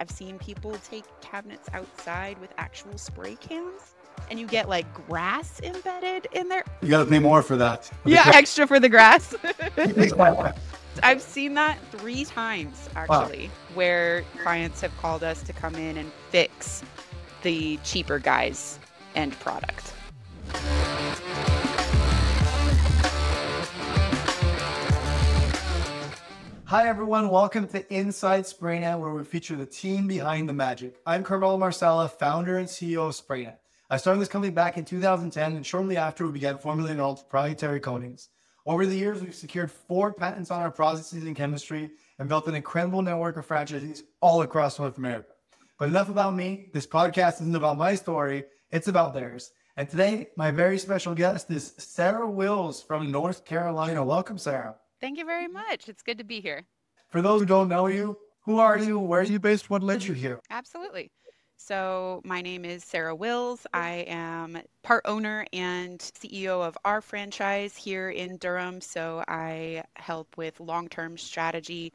I've seen people take cabinets outside with actual spray cans and you get like grass embedded in there. You got to pay more for that. Yeah, extra for the grass. I've seen that 3 times actually, where clients have called us to come in and fix the cheaper guys' end product. Hi everyone, welcome to Inside Spray-Net, where we feature the team behind the magic. I'm Carmelo Marcella, founder and CEO of Spray-Net. I started this company back in 2010, and shortly after we began formulating our proprietary coatings. Over the years, we've secured 4 patents on our processes and chemistry and built an incredible network of franchisees all across North America. But enough about me. This podcast isn't about my story, it's about theirs. And today, my very special guest is Sarah Wills from North Carolina. Welcome, Sarah. Thank you very much. It's good to be here. For those who don't know you, who are you? Where are you based? What led you here? Absolutely. So my name is Sarah Wills. I am part owner and CEO of our franchise here in Durham. So I help with long-term strategy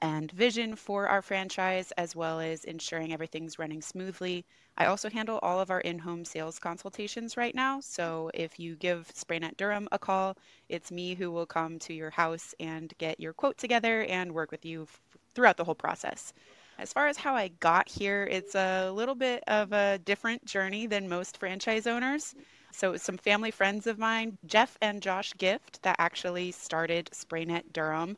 and vision for our franchise, as well as ensuring everything's running smoothly. I also handle all of our in-home sales consultations right now. So if you give Spray-Net Durham a call, it's me who will come to your house and get your quote together and work with you throughout the whole process. As far as how I got here, it's a little bit of a different journey than most franchise owners. So some family friends of mine, Jeff and Josh Gift, that actually started Spray-Net Durham,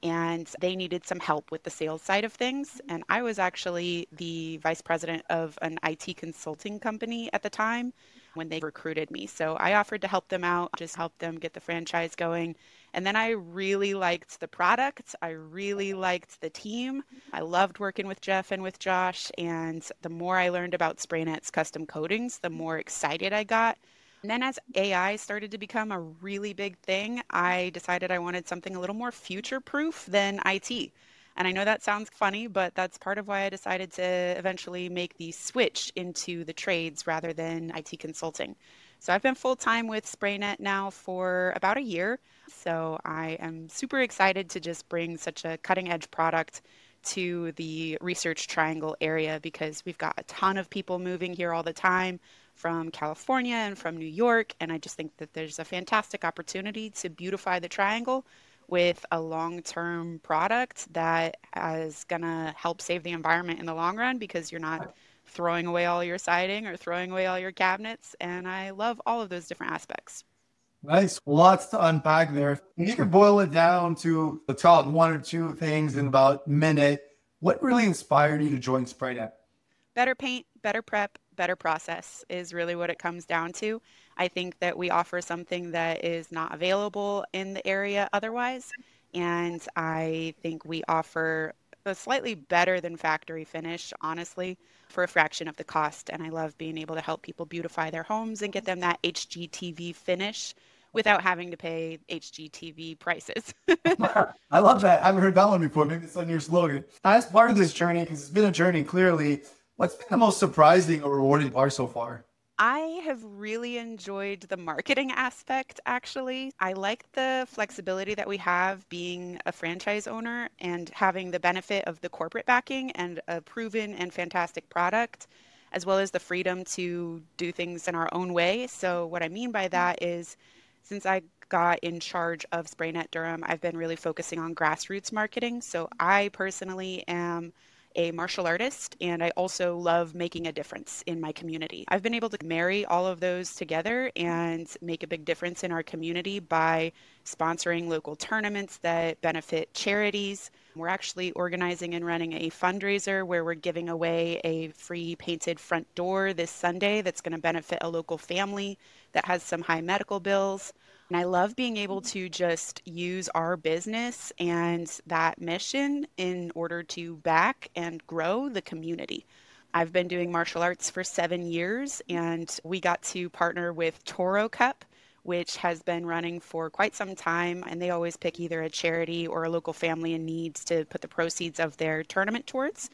and they needed some help with the sales side of things. And I was actually the vice president of an IT consulting company at the time when they recruited me. So I offered to help them out, just help them get the franchise going. And then I really liked the product. I really liked the team. I loved working with Jeff and with Josh. And the more I learned about Spray-Net's custom coatings, the more excited I got. And then as AI started to become a really big thing, I decided I wanted something a little more future-proof than IT. And I know that sounds funny, but that's part of why I decided to eventually make the switch into the trades rather than IT consulting. So I've been full-time with Spray-Net now for about a year. So I am super excited to just bring such a cutting-edge product to the Research Triangle area, because we've got a ton of people moving here all the time from California and from New York. And I just think that there's a fantastic opportunity to beautify the Triangle with a long-term product that is going to help save the environment in the long run, because you're not throwing away all your siding or throwing away all your cabinets. And I love all of those different aspects. Nice. Lots to unpack there. If you could boil it down to the top 1 or 2 things in about a minute, what really inspired you to join Spray-Net? Better paint, better prep, better process is really what it comes down to. I think that we offer something that is not available in the area otherwise. And I think we offer a slightly better than factory finish, honestly, for a fraction of the cost. And I love being able to help people beautify their homes and get them that HGTV finish without having to pay HGTV prices. I love that. I haven't heard that one before. Maybe it's on your slogan. As part of this journey, because it's been a journey clearly, what's been the most surprising or rewarding part so far? I have really enjoyed the marketing aspect, actually. I like the flexibility that we have being a franchise owner and having the benefit of the corporate backing and a proven and fantastic product, as well as the freedom to do things in our own way. So what I mean by that is, since I got in charge of Spray-Net Durham, I've been really focusing on grassroots marketing. So I personally am a martial artist, and I also love making a difference in my community. I've been able to marry all of those together and make a big difference in our community by sponsoring local tournaments that benefit charities. We're actually organizing and running a fundraiser where we're giving away a free painted front door this Sunday that's going to benefit a local family that has some high medical bills. And I love being able to just use our business and that mission in order to back and grow the community. I've been doing martial arts for 7 years, and we got to partner with Toro Cup, which has been running for quite some time. And they always pick either a charity or a local family in need to put the proceeds of their tournament towards.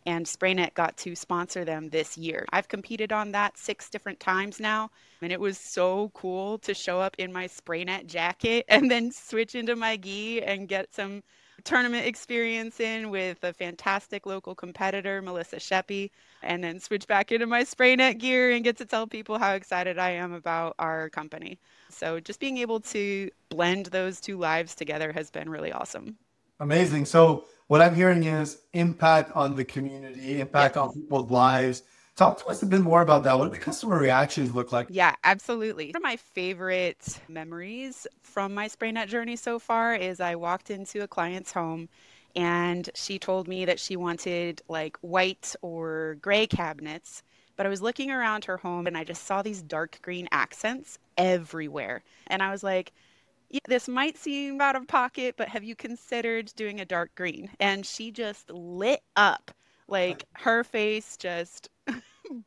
And Spray-Net got to sponsor them this year. I've competed on that 6 different times now, and it was so cool to show up in my Spray-Net jacket and then switch into my gi and get some tournament experience in with a fantastic local competitor, Melissa Sheppy, and then switch back into my spray net gear and get to tell people how excited I am about our company. So just being able to blend those two lives together has been really awesome. Amazing. So what I'm hearing is impact on the community, impact on Yes. people's lives. Talk to us a bit more about that. What do the customer reactions look like? Yeah, absolutely. One of my favorite memories from my spray net journey so far is I walked into a client's home and she told me that she wanted like white or gray cabinets. But I was looking around her home and I just saw these dark green accents everywhere. And I was like, yeah, this might seem out of pocket, but have you considered doing a dark green? And she just lit up. Like her face just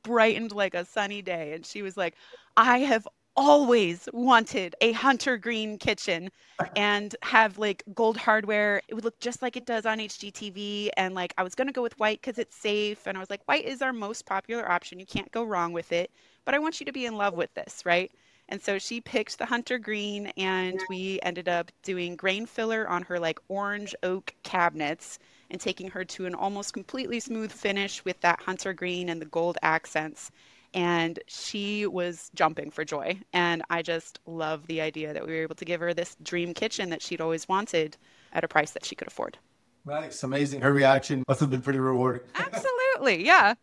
brightened like a sunny day. And she was like, I have always wanted a hunter green kitchen and have like gold hardware. It would look just like it does on HGTV. And like, I was going to go with white because it's safe. And I was like, white is our most popular option. You can't go wrong with it. But I want you to be in love with this, right? And so she picked the hunter green, and we ended up doing grain filler on her like orange oak cabinets and taking her to an almost completely smooth finish with that hunter green and the gold accents. And she was jumping for joy. And I just love the idea that we were able to give her this dream kitchen that she'd always wanted at a price that she could afford. Nice. Amazing. Her reaction must have been pretty rewarding. Absolutely. Yeah.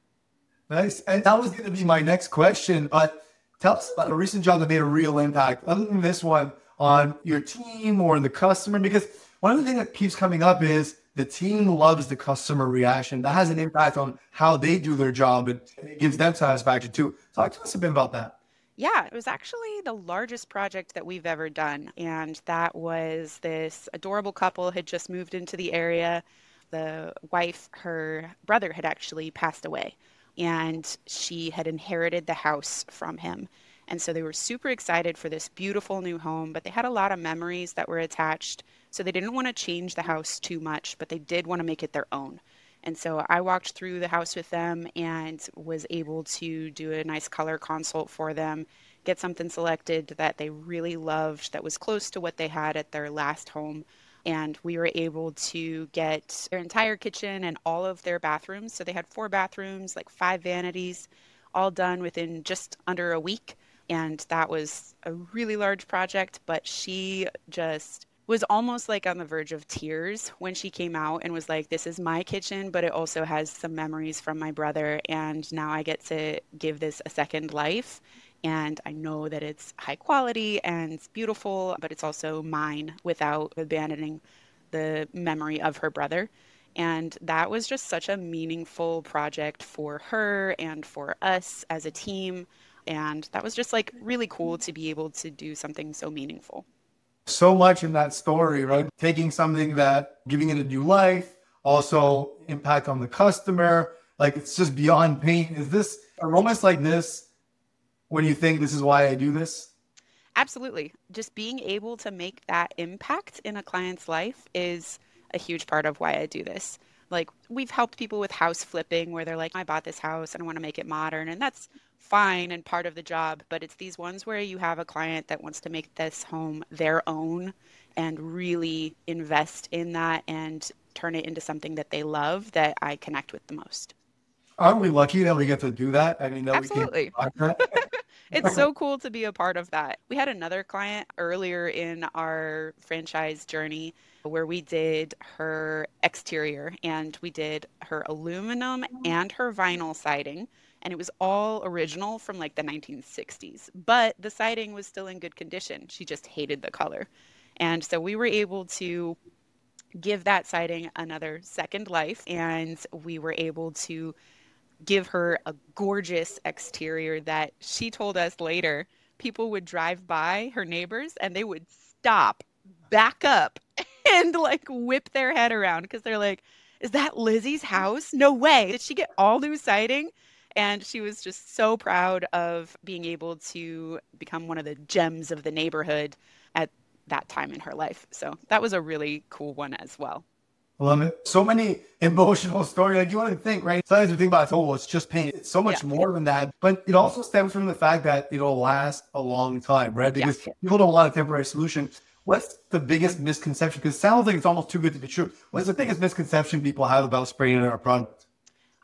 Nice. And that was going to be my next question. But tell us about a recent job that made a real impact, other than this one, on your team or the customer. Because one of the things that keeps coming up is the team loves the customer reaction. That has an impact on how they do their job, and it gives them satisfaction too. Talk to us a bit about that. Yeah, it was actually the largest project that we've ever done. And that was this adorable couple had just moved into the area. The wife, her brother had actually passed away, and she had inherited the house from him. And so they were super excited for this beautiful new home, but they had a lot of memories that were attached. So they didn't want to change the house too much, but they did want to make it their own. And so I walked through the house with them and was able to do a nice color consult for them, get something selected that they really loved that was close to what they had at their last home. And we were able to get their entire kitchen and all of their bathrooms. So they had 4 bathrooms, like 5 vanities, all done within just under a week. And that was a really large project, but she just was almost like on the verge of tears when she came out and was like, this is my kitchen, but it also has some memories from my brother. And now I get to give this a second life. And I know that it's high quality and it's beautiful, but it's also mine without abandoning the memory of her brother. And that was just such a meaningful project for her and for us as a team. And that was just like really cool to be able to do something so meaningful. So much in that story, right? Taking something that, giving it a new life, also impact on the customer. Like it's just beyond pain. Is this a moments like this when you think this is why I do this? Absolutely. Just being able to make that impact in a client's life is a huge part of why I do this. Like, we've helped people with house flipping where they're like, I bought this house and I want to make it modern. And that's fine and part of the job. But it's these ones where you have a client that wants to make this home their own and really invest in that and turn it into something that they love that I connect with the most. Aren't we lucky that we get to do that? I mean, that we can. Absolutely. It's so cool to be a part of that. We had another client earlier in our franchise journey where we did her exterior and we did her aluminum and her vinyl siding. And it was all original from like the 1960s, but the siding was still in good condition. She just hated the color. And so we were able to give that siding another second life. And we were able to give her a gorgeous exterior that she told us later people would drive by, her neighbors, and they would stop, back up, and like whip their head around because they're like, is that Lizzie's house? No way. Did she get all new siding? And she was just so proud of being able to become one of the gems of the neighborhood at that time in her life. So that was a really cool one as well. I love it. So many emotional stories. Like you want to think, right? Sometimes we think about, oh, well, it's just pain. It's so much more than that. But it also stems from the fact that it'll last a long time, right? Yeah. Because people don't want a temporary solution. What's the biggest misconception? Because it sounds like it's almost too good to be true. What's the biggest misconception people have about spraying in our product?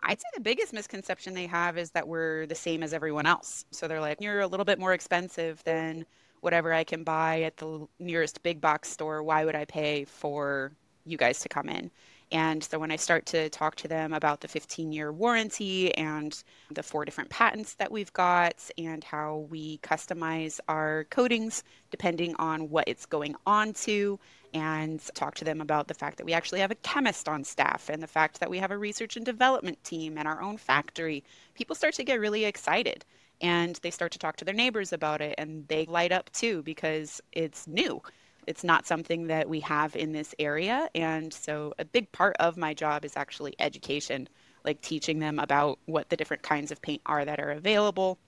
I'd say the biggest misconception they have is that we're the same as everyone else. So they're like, you're a little bit more expensive than whatever I can buy at the nearest big box store. Why would I pay for you guys to come in? And so when I start to talk to them about the 15-year warranty and the 4 different patents that we've got and how we customize our coatings depending on what it's going on to, and talk to them about the fact that we actually have a chemist on staff and the fact that we have a research and development team and our own factory, people start to get really excited and they start to talk to their neighbors about it and they light up too because it's new. It's not something that we have in this area. And so a big part of my job is actually education, like teaching them about what the different kinds of paint are that are available.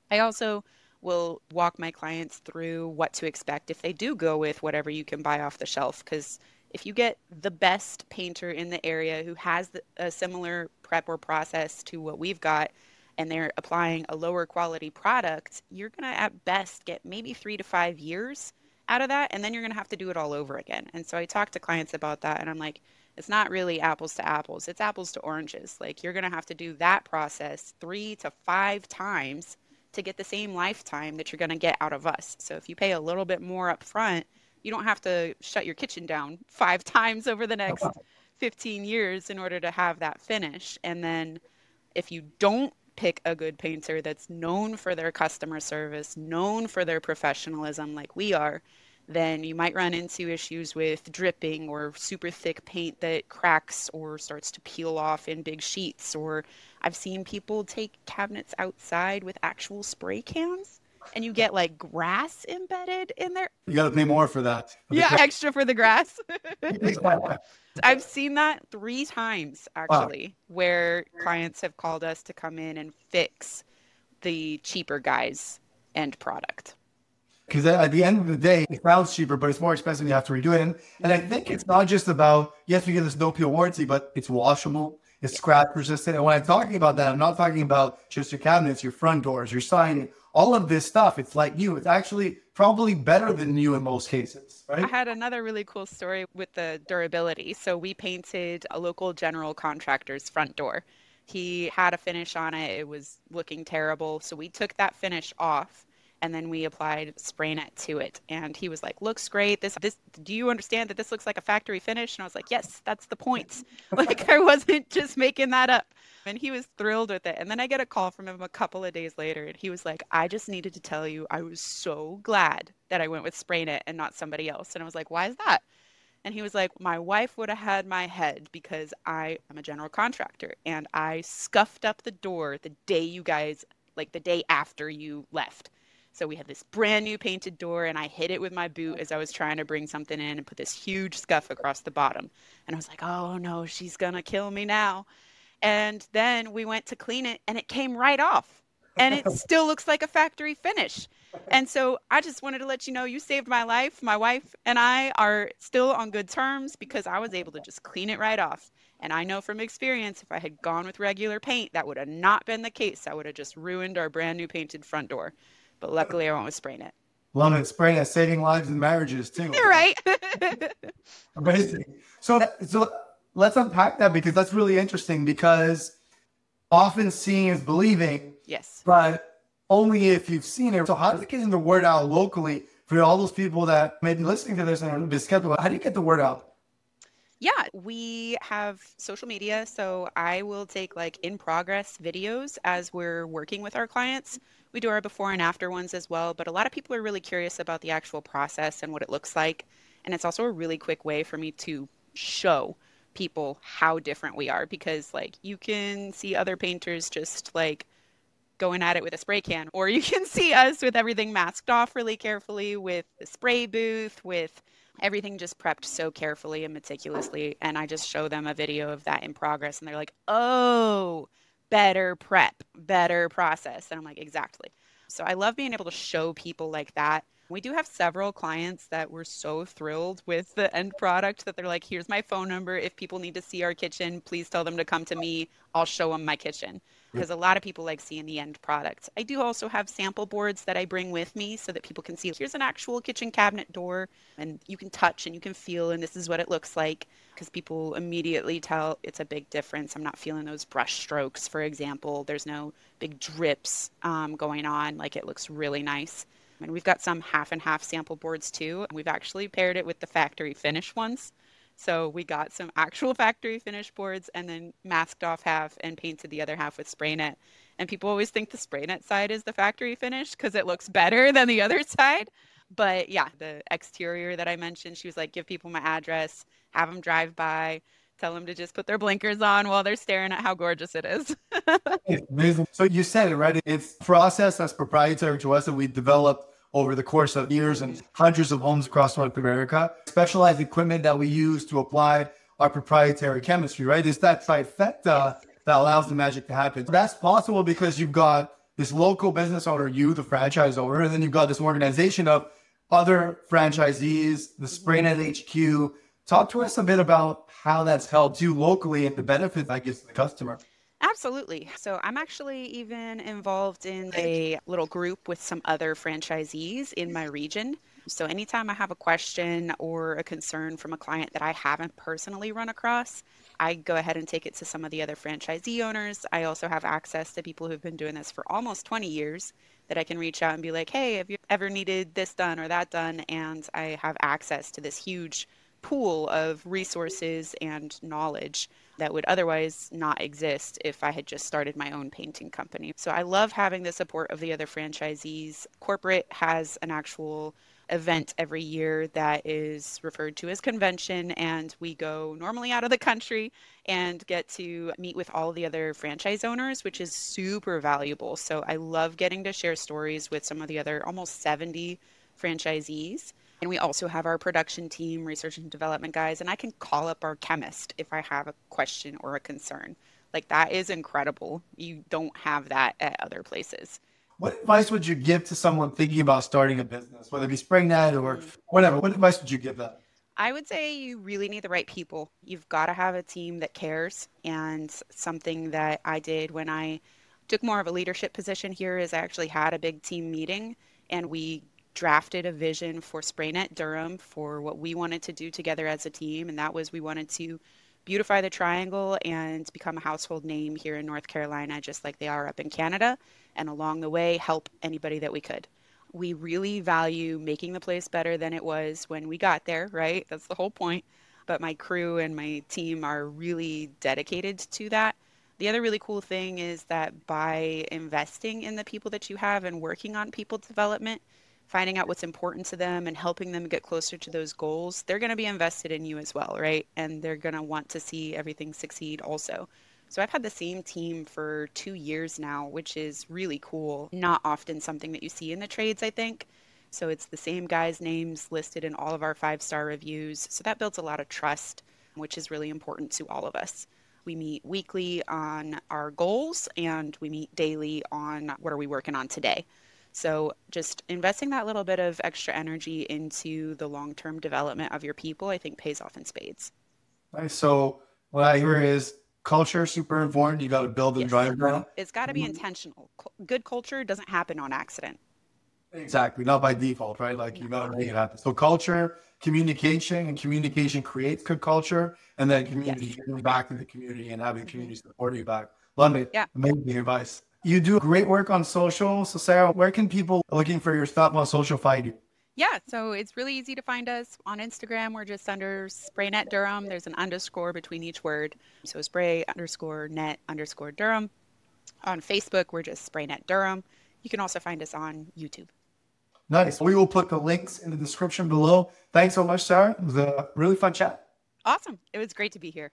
I also will walk my clients through what to expect if they do go with whatever you can buy off the shelf. Because if you get the best painter in the area who has a similar prep or process to what we've got, and they're applying a lower quality product, you're going to at best get maybe 3 to 5 years out of that. And then you're going to have to do it all over again. And so I talk to clients about that and I'm like, it's not really apples to apples. It's apples to oranges. Like you're going to have to do that process 3 to 5 times to get the same lifetime that you're going to get out of us. So if you pay a little bit more up front, you don't have to shut your kitchen down 5 times over the next 15 years in order to have that finish. And then if you don't pick a good painter that's known for their customer service, known for their professionalism like we are, then you might run into issues with dripping or super thick paint that cracks or starts to peel off in big sheets. Or I've seen people take cabinets outside with actual spray cans and you get like grass embedded in there. You got to pay more for that. Yeah, extra for the grass. I've seen that 3 times Wow. actually, where clients have called us to come in and fix the cheaper guys' end product. Because at the end of the day, it sounds cheaper, but it's more expensive. You have to redo it. And I think it's not just about, yes, we get this no peel warranty, but it's washable, it's scratch resistant. And when I'm talking about that, I'm not talking about just your cabinets, your front doors, your siding, all of this stuff. It's like new. It's actually probably better than new in most cases, I right? had another really cool story with the durability. So we painted a local general contractor's front door. He had a finish on it. It was looking terrible. So we took that finish off and then we applied Spray-Net to it. And he was like, looks great. This, do you understand that this looks like a factory finish? And I was like, yes, that's the point. Like I wasn't just making that up. And he was thrilled with it. And then I get a call from him a couple of days later and he was like, I just needed to tell you, I was so glad that I went with Spray-Net and not somebody else. And I was like, why is that? And he was like, my wife would have had my head because I am a general contractor and I scuffed up the door the day you guys, like the day after you left. So we had this brand new painted door and I hit it with my boot as I was trying to bring something in and put this huge scuff across the bottom. And I was like, oh no, she's gonna kill me now. And then we went to clean it and it came right off. And it still looks like a factory finish. And so I just wanted to let you know you saved my life. My wife and I are still on good terms because I was able to just clean it right off. And I know from experience, if I had gone with regular paint, that would have not been the case. I would have just ruined our brand new painted front door. But luckily, I went with Spray-Net. Love it. Spray-Net saving lives and marriages too. You're right. Amazing. So let's unpack that because that's really interesting because often seeing is believing, Yes. but only if you've seen it. So how does it get the word out locally for all those people that may be listening to this and are a bit skeptical? How do you get the word out? Yeah, we have social media. So I will take like in progress videos as we're working with our clients. We do our before and after ones as well. But a lot of people are really curious about the actual process and what it looks like. And it's also a really quick way for me to show people how different we are because like you can see other painters just like going at it with a spray can, or you can see us with everything masked off really carefully with the spray booth, with everything just prepped so carefully and meticulously. And I just show them a video of that in progress and they're like, oh, better prep, better process. And I'm like, exactly. So I love being able to show people like that We do have several clients that were so thrilled with the end product that they're like, here's my phone number. If people need to see our kitchen, please tell them to come to me. I'll show them my kitchen. Because a lot of people like seeing the end product. I do also have sample boards that I bring with me so that people can see here's an actual kitchen cabinet door and you can touch and you can feel, and this is what it looks like. Because people immediately tell it's a big difference. I'm not feeling those brush strokes, for example. There's no big drips going on. Like it looks really nice. And we've got some half and half sample boards too. We've actually paired it with the factory finish ones. So we got some actual factory finish boards and then masked off half and painted the other half with Spray-Net. And people always think the Spray-Net side is the factory finish because it looks better than the other side. But yeah, the exterior that I mentioned, she was like, give people my address, have them drive by, tell them to just put their blinkers on while they're staring at how gorgeous it is. It's amazing. So you said it, right? It's a process that's proprietary to us that we developed over the course of years and hundreds of homes across North America. Specialized equipment that we use to apply our proprietary chemistry, right? It's that trifecta that allows the magic to happen. That's possible because you've got this local business owner, you, the franchise owner, and then you've got this organization of other franchisees, the Spray-Net HQ. Talk to us a bit about how that's helped you locally and the benefit that gives the customer. Absolutely. So I'm actually even involved in a little group with some other franchisees in my region. So anytime I have a question or a concern from a client that I haven't personally run across, I go ahead and take it to some of the other franchisee owners. I also have access to people who've been doing this for almost 20 years that I can reach out and be like, hey, have you ever needed this done or that done? And I have access to this huge pool of resources and knowledge that would otherwise not exist if I had just started my own painting company. So I love having the support of the other franchisees. Corporate has an actual event every year that is referred to as convention, and we go normally out of the country and get to meet with all the other franchise owners, which is super valuable. So I love getting to share stories with some of the other almost 70 franchisees. And we also have our production team, research and development guys, and I can call up our chemist if I have a question or a concern. Like that is incredible. You don't have that at other places. What advice would you give to someone thinking about starting a business, whether it be Spray-Net or whatever? What advice would you give them? I would say you really need the right people. You've got to have a team that cares. And something that I did when I took more of a leadership position here is I actually had a big team meeting and we drafted a vision for Spray-Net Durham for what we wanted to do together as a team. And that was we wanted to beautify the triangle and become a household name here in North Carolina, just like they are up in Canada. And along the way, help anybody that we could. We really value making the place better than it was when we got there, right? That's the whole point. But my crew and my team are really dedicated to that. The other really cool thing is that by investing in the people that you have and working on people development, finding out what's important to them and helping them get closer to those goals, they're going to be invested in you as well, right? And they're going to want to see everything succeed also. So I've had the same team for 2 years now, which is really cool. Not often something that you see in the trades, I think. So it's the same guys' names listed in all of our 5-star reviews. So that builds a lot of trust, which is really important to all of us. We meet weekly on our goals and we meet daily on what are we working on today. So just investing that little bit of extra energy into the long-term development of your people, I think pays off in spades. Nice. So what I hear is culture super important. You got to build and Yes. drive that. It's got to be intentional. Good culture doesn't happen on accident. Exactly. Not by default, right? Like you got to make it happen. So culture, communication, and communication creates good culture. And then community, Yes. giving back to the community and having community support you back. Love it. Yeah. Amazing advice. You do great work on social. So Sarah, where can people looking for your stuff on social find you? Yeah, so it's really easy to find us on Instagram. We're just under Spray-Net Durham. There's an underscore between each word. So Spray_Net_Durham. On Facebook, we're just Spray-Net Durham. You can also find us on YouTube. Nice. We will put the links in the description below. Thanks so much, Sarah. It was a really fun chat. Awesome. It was great to be here.